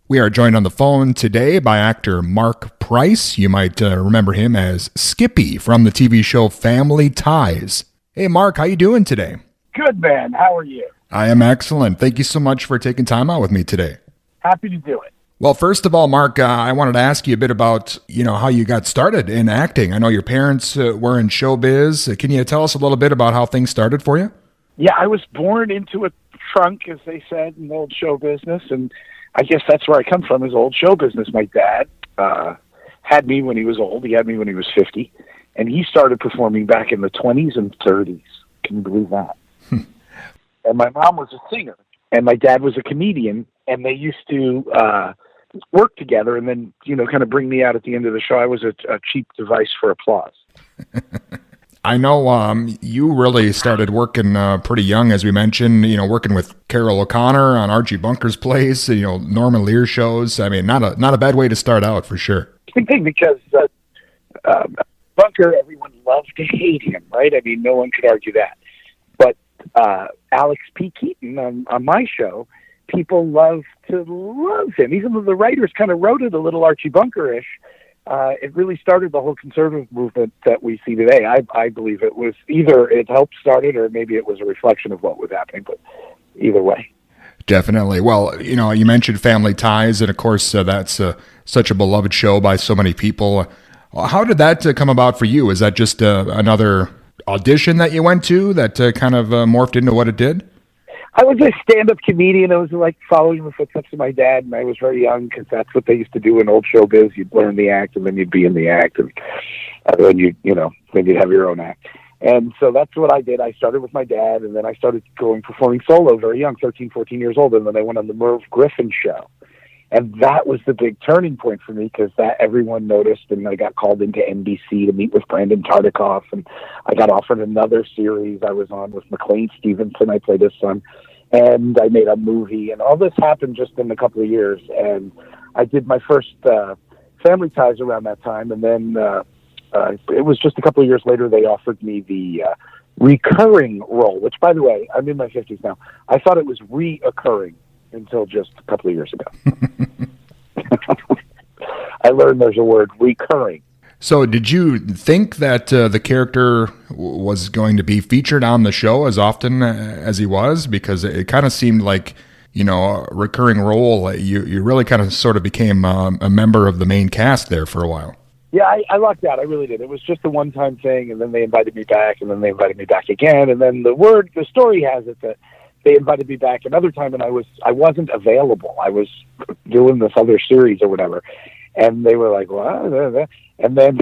We are joined on the phone today by actor Marc Price. You might remember him as Skippy from the TV show Family Ties. Hey, Marc, how you doing today? Good, man. How are you? I am excellent. Thank you so much for taking time out with me today. Happy to do it. Well, first of all, Marc, I wanted to ask you a bit about, how you got started in acting. I know your parents were in showbiz. Can you tell us a little bit about how things started for you? Yeah, I was born into a trunk, as they said, in old show business, and I guess that's where I come from, is old show business. My dad had me when he was old. He had me when he was 50, and he started performing back in the 20s and 30s. Can you believe that? And my mom was a singer, and my dad was a comedian, and they used to work together and then, kind of bring me out at the end of the show. I was a cheap device for applause. I know you really started working pretty young, as we mentioned, working with Carol OConnor on Archie Bunker's Place, Norman Lear shows. I mean, not a bad way to start out, for sure. Because Bunker, everyone loved to hate him, right? I mean, no one could argue that. But Alex P. Keaton on my show, people love him. Even though the writers kind of wrote it a little Archie Bunker-ish, it really started the whole conservative movement that we see today. I believe it was either it helped start it or maybe it was a reflection of what was happening, but either way. Definitely. Well, you mentioned Family Ties, and of course, that's such a beloved show by so many people. How did that come about for you? Is that just another audition that you went to that kind of morphed into what it did? I was a stand-up comedian. I was like following the footsteps of my dad, and I was very young because that's what they used to do in old showbiz. You'd learn the act, and then you'd be in the act, and then you'd have your own act. And so that's what I did. I started with my dad, and then I started performing solo very young, 13, 14 years old, and then I went on the Merv Griffin show. And that was the big turning point for me because that everyone noticed, and I got called into NBC to meet with Brandon Tartikoff, and I got offered another series I was on with McLean Stevenson. I played his son, and I made a movie, and all this happened just in a couple of years. And I did my first Family Ties around that time, and then it was just a couple of years later they offered me the recurring role, which, by the way, I'm in my 50s now. I thought it was reoccurring until just a couple of years ago. I learned there's a word, recurring. So did you think that the character was going to be featured on the show as often as he was? Because it kind of seemed like, a recurring role. You really kind of sort of became a member of the main cast there for a while. Yeah, I lucked out. I really did. It was just a one-time thing, and then they invited me back, and then they invited me back again. And then the story has it that they invited me back another time, and I wasn't available. I was doing this other series or whatever, and they were like, "What?" And then,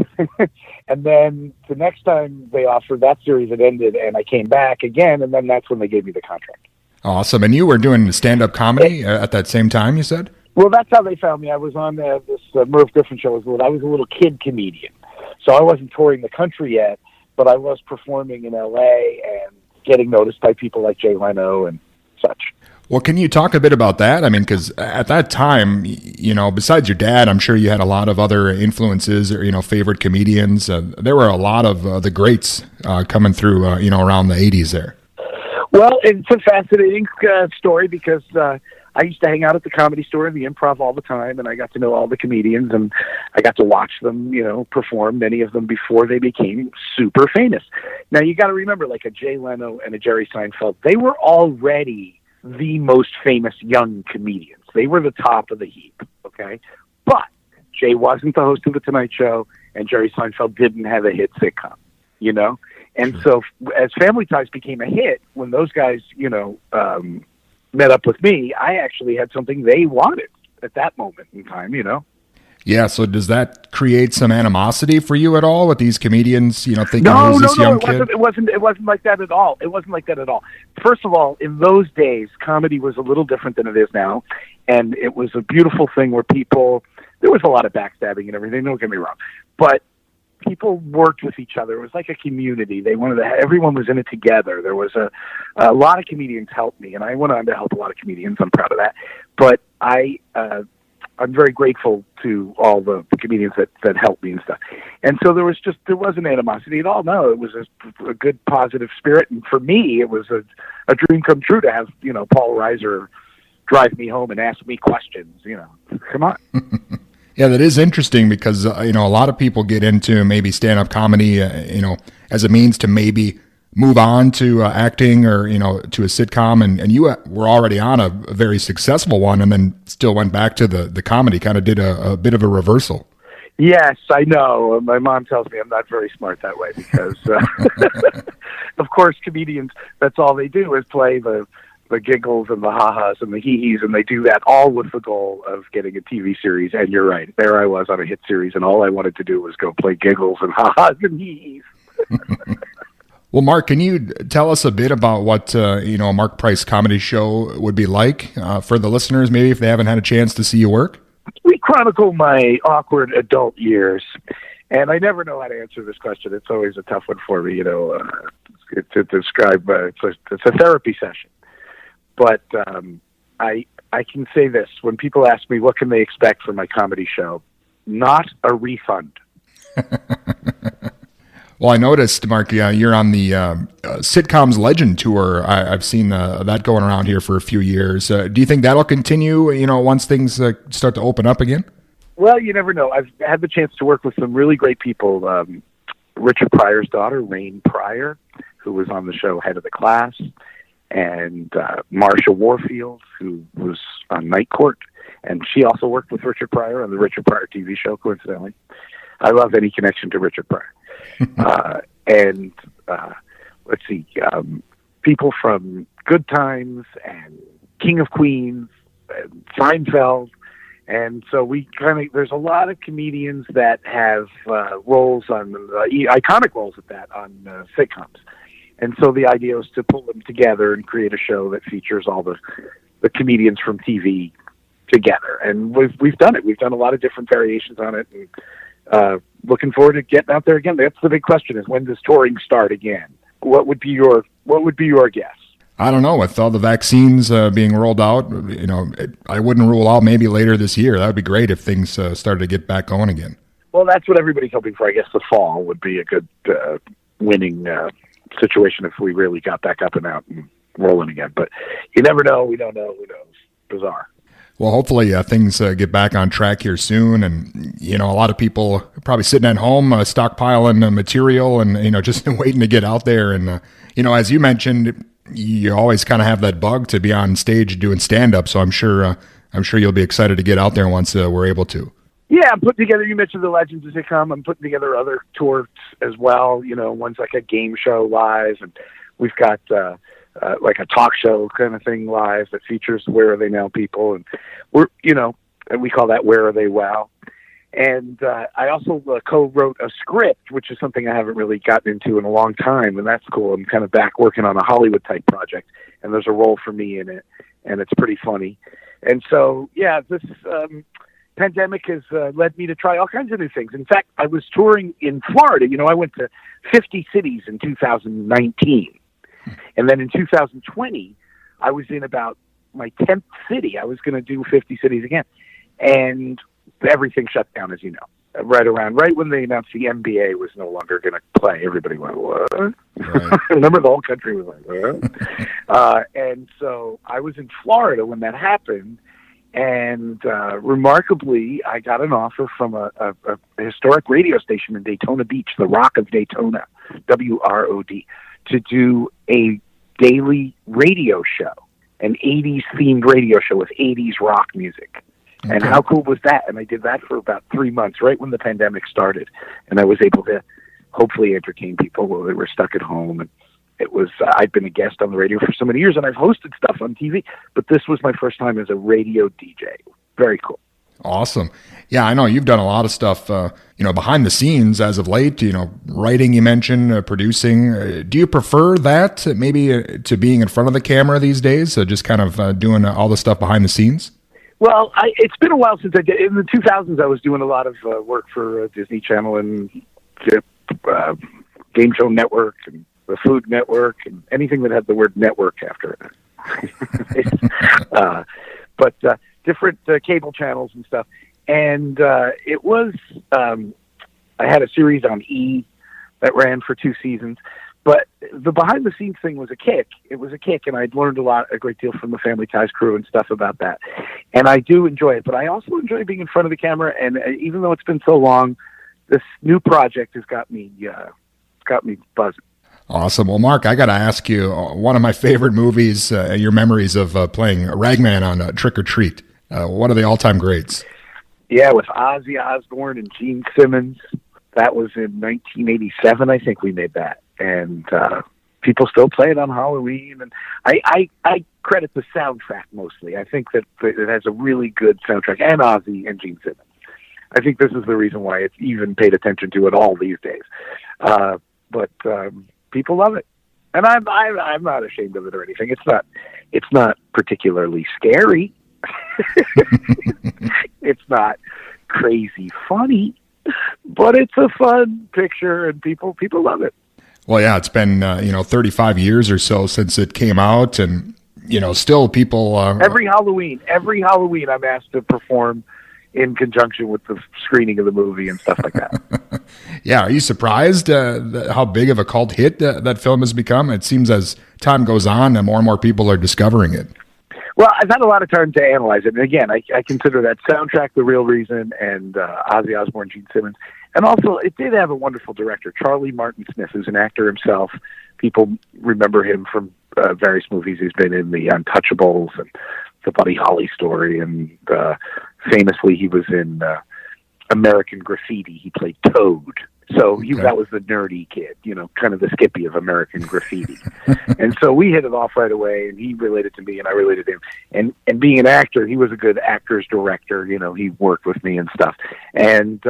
and then the next time they offered, that series had ended, and I came back again, and then that's when they gave me the contract. Awesome. And you were doing stand-up comedy at that same time, you said? Well, that's how they found me. I was on this Merv Griffin show. I was a little kid comedian, so I wasn't touring the country yet, but I was performing in L.A. and getting noticed by people like Jay Leno and such. Well, can you talk a bit about that? I mean, because at that time, besides your dad, I'm sure you had a lot of other influences or, favorite comedians. There were a lot of the greats coming through, around the 80s there. Well, it's a fascinating story because I used to hang out at the Comedy Store and the Improv all the time, and I got to know all the comedians, and I got to watch them, perform, many of them before they became super famous. Now, you got to remember, like a Jay Leno and a Jerry Seinfeld, they were already the most famous young comedians. They were the top of the heap, okay? But Jay wasn't the host of The Tonight Show, and Jerry Seinfeld didn't have a hit sitcom, And so as Family Ties became a hit, when those guys, met up with me, I actually had something they wanted at that moment in time, Yeah, so does that create some animosity for you at all with these comedians, thinking who's this young kid? It wasn't like that at all. It wasn't like that at all. First of all, in those days, comedy was a little different than it is now, and it was a beautiful thing where there was a lot of backstabbing and everything, don't get me wrong, but people worked with each other. It was like a community. Everyone was in it together. There was a lot of comedians helped me, and I went on to help a lot of comedians. I'm proud of that. But I'm very grateful to all the comedians that helped me and stuff. And so there wasn't animosity at all. No, it was a good, positive spirit. And for me, it was a dream come true to have, Paul Reiser drive me home and ask me questions, Come on. Yeah, that is interesting because, a lot of people get into maybe stand-up comedy, as a means to maybe move on to acting or, to a sitcom. And you were already on a very successful one and then still went back to the comedy, kind of did a bit of a reversal. Yes, I know. My mom tells me I'm not very smart that way because, of course, comedians, that's all they do is play the giggles and the ha-has and the hee-hees, and they do that all with the goal of getting a TV series. And you're right. There I was on a hit series, and all I wanted to do was go play giggles and ha-has and hee-hees. Well, Marc, can you tell us a bit about what, a Marc Price comedy show would be like for the listeners, maybe if they haven't had a chance to see you work? We chronicle my awkward adult years, and I never know how to answer this question. It's always a tough one for me, to describe. It's a therapy session. But I can say this. When people ask me what can they expect from my comedy show, not a refund. Well, I noticed, Marc, you're on the Sitcoms Legend Tour. I've seen that going around here for a few years. Do you think that'll continue, once things start to open up again? Well, you never know. I've had the chance to work with some really great people. Richard Pryor's daughter, Rain Pryor, who was on the show Head of the Class, and Marsha Warfield, who was on Night Court, and she also worked with Richard Pryor on the Richard Pryor TV show, coincidentally. I love any connection to Richard Pryor. And let's see, people from Good Times and King of Queens and Seinfeld. And so there's a lot of comedians that have roles on, iconic roles at that, on sitcoms. And so the idea was to pull them together and create a show that features all the comedians from TV together. And we've done it. We've done a lot of different variations on it. And looking forward to getting out there again. That's the big question: is when does touring start again? What would be your guess? I don't know. With all the vaccines being rolled out, I wouldn't rule out maybe later this year. That would be great if things started to get back going again. Well, that's what everybody's hoping for. I guess the fall would be a good winning situation if we really got back up and out and rolling again. But you never know. We don't know. Who knows? Bizarre. Well, hopefully things get back on track here soon. And, a lot of people are probably sitting at home stockpiling material and, just waiting to get out there. And, as you mentioned, you always kind of have that bug to be on stage doing stand-up. So I'm sure you'll be excited to get out there once we're able to. Yeah, I'm putting together, you mentioned the Legends as they come. I'm putting together other tours as well. One's like a game show live, and we've got like a talk show kind of thing live that features Where Are They Now people. And we're, and we call that Where Are They Wow. And I also co-wrote a script, which is something I haven't really gotten into in a long time, and that's cool. I'm kind of back working on a Hollywood-type project, and there's a role for me in it, and it's pretty funny. And so, yeah, this pandemic has led me to try all kinds of new things. In fact, I was touring in Florida. I went to 50 cities in 2019. And then in 2020, I was in about my 10th city. I was going to do 50 cities again. And everything shut down, as you know. Right when they announced the NBA was no longer going to play, everybody went, what? Right. Remember, the whole country was like, what? And so I was in Florida when that happened. And remarkably, I got an offer from a historic radio station in Daytona Beach, the Rock of Daytona, WROD, to do a daily radio show, an 80s themed radio show with 80s rock music. Okay. And how cool was that? And I did that for about 3 months, right when the pandemic started. And I was able to hopefully entertain people while they were stuck at home. And it was, I'd been a guest on the radio for so many years, and I've hosted stuff on TV, but this was my first time as a radio DJ. Very cool. Awesome. Yeah, I know you've done a lot of stuff, behind the scenes as of late, writing, you mentioned, producing. Do you prefer that maybe to being in front of the camera these days, just kind of doing all the stuff behind the scenes? Well, it's been a while since I did. In the 2000s, I was doing a lot of work for Disney Channel and Game Show Network and the Food Network and anything that had the word network after it. But different cable channels and stuff. And it was, I had a series on E! That ran for 2 seasons. But the behind the scenes thing was a kick. It was a kick, and I'd learned a great deal from the Family Ties crew and stuff about that. And I do enjoy it, but I also enjoy being in front of the camera. And even though it's been so long, this new project has got me buzzing. Awesome. Well, Mark, I got to ask you, one of my favorite movies, your memories of playing Ragman on Trick or Treat. One of the all-time greats. Yeah, with Ozzy Osbourne and Gene Simmons. That was in 1987, I think we made that. And people still play it on Halloween. And I credit the soundtrack mostly. I think that it has a really good soundtrack, and Ozzy and Gene Simmons. I think this is the reason why it's even paid attention to at all these days. But people love it, and I'm not ashamed of it or anything. It's not particularly scary. It's not crazy funny, but it's a fun picture, and people love it. Well, yeah, it's been 35 years or so since it came out, and still people. Every Halloween, I'm asked to perform in conjunction with the screening of the movie and stuff like that. Yeah, are you surprised how big of a cult hit that film has become? It seems as time goes on, and more people are discovering it. Well, I've had a lot of time to analyze it. And again, I consider that soundtrack the real reason, and Ozzy Osbourne, Gene Simmons. And also, it did have a wonderful director, Charlie Martin Smith, who's an actor himself. People remember him from various movies. He's been in The Untouchables and The Buddy Holly Story, and famously he was in American Graffiti. He played Toad. So that was the nerdy kid, kind of the Skippy of American Graffiti. And so we hit it off right away, and he related to me, and I related to him. And being an actor, he was a good actor's director. He worked with me and stuff. And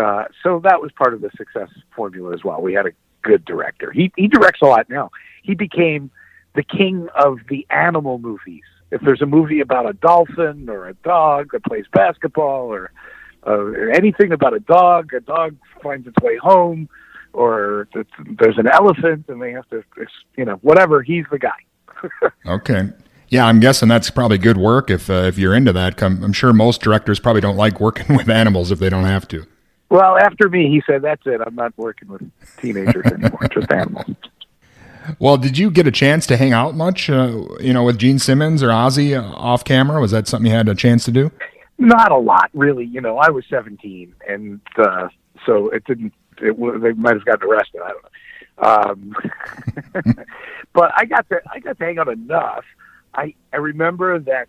so that was part of the success formula as well. We had a good director. He directs a lot now. He became the king of the animal movies. If there's a movie about a dolphin or a dog that plays basketball or anything about a dog finds its way home, or there's an elephant and they have to, whatever, he's the guy. Okay. Yeah, I'm guessing that's probably good work if you're into that. I'm sure most directors probably don't like working with animals if they don't have to. Well, after me, he said, that's it. I'm not working with teenagers anymore, just animals. Well, did you get a chance to hang out much, with Gene Simmons or Ozzy off camera? Was that something you had a chance to do? Not a lot, really. I was 17, and so they might have gotten arrested. I don't know. But I got to hang out enough. I remember that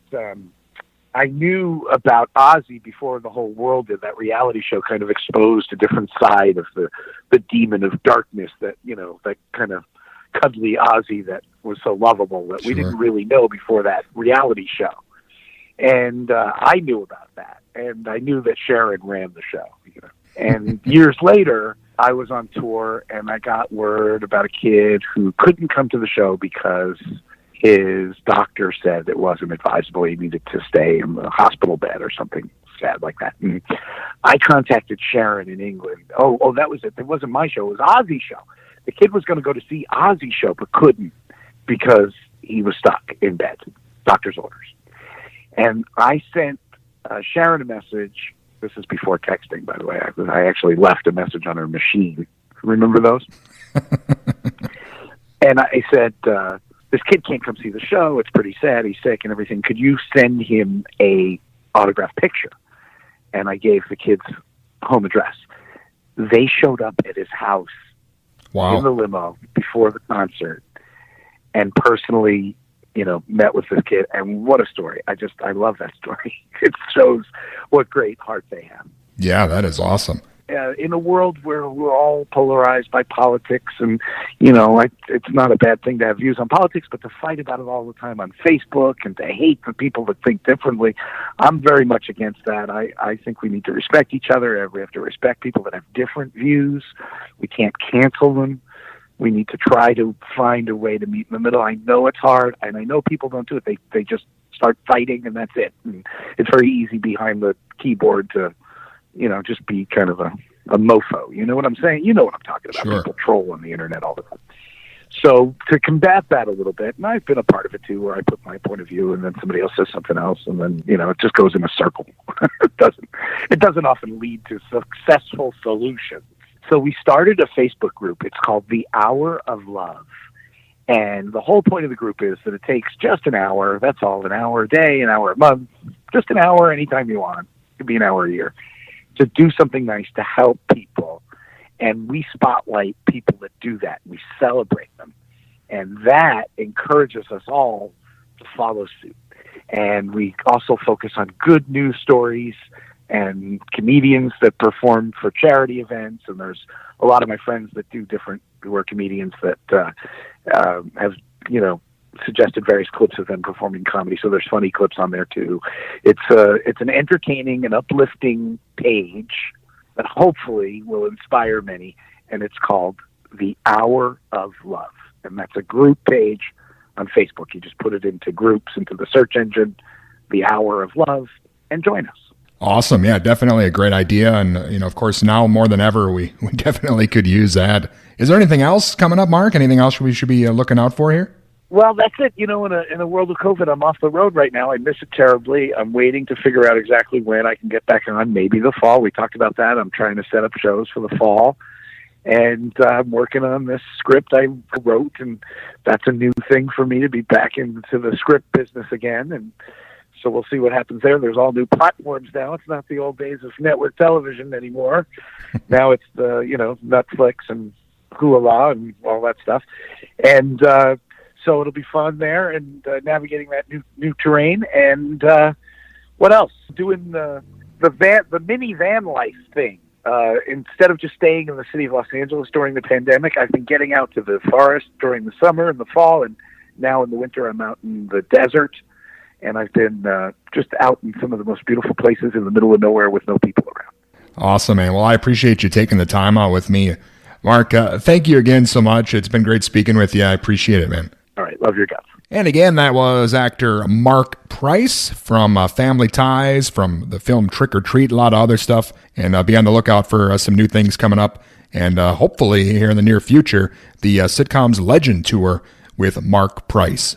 I knew about Ozzy before the whole world did. That reality show kind of exposed a different side of the demon of darkness that that kind of cuddly Ozzy that was so lovable that we didn't really know before that reality show. And I knew about that, and I knew that Sharon ran the show. And years later, I was on tour, and I got word about a kid who couldn't come to the show because his doctor said it wasn't advisable. He needed to stay in the hospital bed or something sad like that. And I contacted Sharon in England. Oh, that was it. It wasn't my show. It was Ozzy's show. The kid was going to go to see Ozzy's show, but couldn't because he was stuck in bed. Doctor's orders. And I sent Sharon a message. This is before texting, by the way. I actually left a message on her machine. Remember those? And I said, this kid can't come see the show. It's pretty sad. He's sick and everything. Could you send him a autographed picture? And I gave the kid's home address. They showed up at his house in the limo before the concert and personally met with this kid, and what a story. I love that story. It shows what great heart they have. Yeah, that is awesome. In a world where we're all polarized by politics, and it's not a bad thing to have views on politics, but to fight about it all the time on Facebook and to hate the people that think differently, I'm very much against that. I think we need to respect each other. We have to respect people that have different views. We can't cancel them. We need to try to find a way to meet in the middle. I know it's hard, and I know people don't do it. They just start fighting, and that's it. And it's very easy behind the keyboard to, just be kind of a mofo. You know what I'm saying? You know what I'm talking about. Sure. People troll on the internet all the time. So to combat that a little bit, and I've been a part of it too, where I put my point of view, and then somebody else says something else, and then it just goes in a circle. It doesn't often lead to successful solutions. So we started a Facebook group. It's called The Hour of Love. And the whole point of the group is that it takes just an hour. That's all, an hour a day, an hour a month, just an hour anytime you want. It could be an hour a year to do something nice to help people. And we spotlight people that do that. We celebrate them. And that encourages us all to follow suit. And we also focus on good news stories and comedians that perform for charity events. And there's a lot of my friends that do different, who are comedians that have, suggested various clips of them performing comedy. So there's funny clips on there too. It's an entertaining and uplifting page that hopefully will inspire many. And it's called The Hour of Love. And that's a group page on Facebook. You just put it into groups, into the search engine, The Hour of Love, and join us. Awesome. Yeah, definitely a great idea. And, of course, now more than ever, we definitely could use that. Is there anything else coming up, Mark? Anything else we should be looking out for here? Well, that's it. In a world of COVID, I'm off the road right now. I miss it terribly. I'm waiting to figure out exactly when I can get back on, maybe the fall. We talked about that. I'm trying to set up shows for the fall. And I'm working on this script I wrote, and that's a new thing for me to be back into the script business again. And so we'll see what happens there. There's all new platforms now. It's not the old days of network television anymore. Now it's the, Netflix and Hulu and all that stuff. And so it'll be fun there, and navigating that new terrain. And what else? Doing the mini van life thing. Instead of just staying in the city of Los Angeles during the pandemic, I've been getting out to the forest during the summer and the fall, and now in the winter I'm out in the desert. And I've been just out in some of the most beautiful places in the middle of nowhere with no people around. Awesome, man. Well, I appreciate you taking the time out with me. Mark, thank you again so much. It's been great speaking with you. I appreciate it, man. All right. Love your guts. And again, that was actor Marc Price from Family Ties, from the film Trick or Treat, a lot of other stuff. And be on the lookout for some new things coming up. And hopefully here in the near future, the Sitcoms Legend Tour with Marc Price.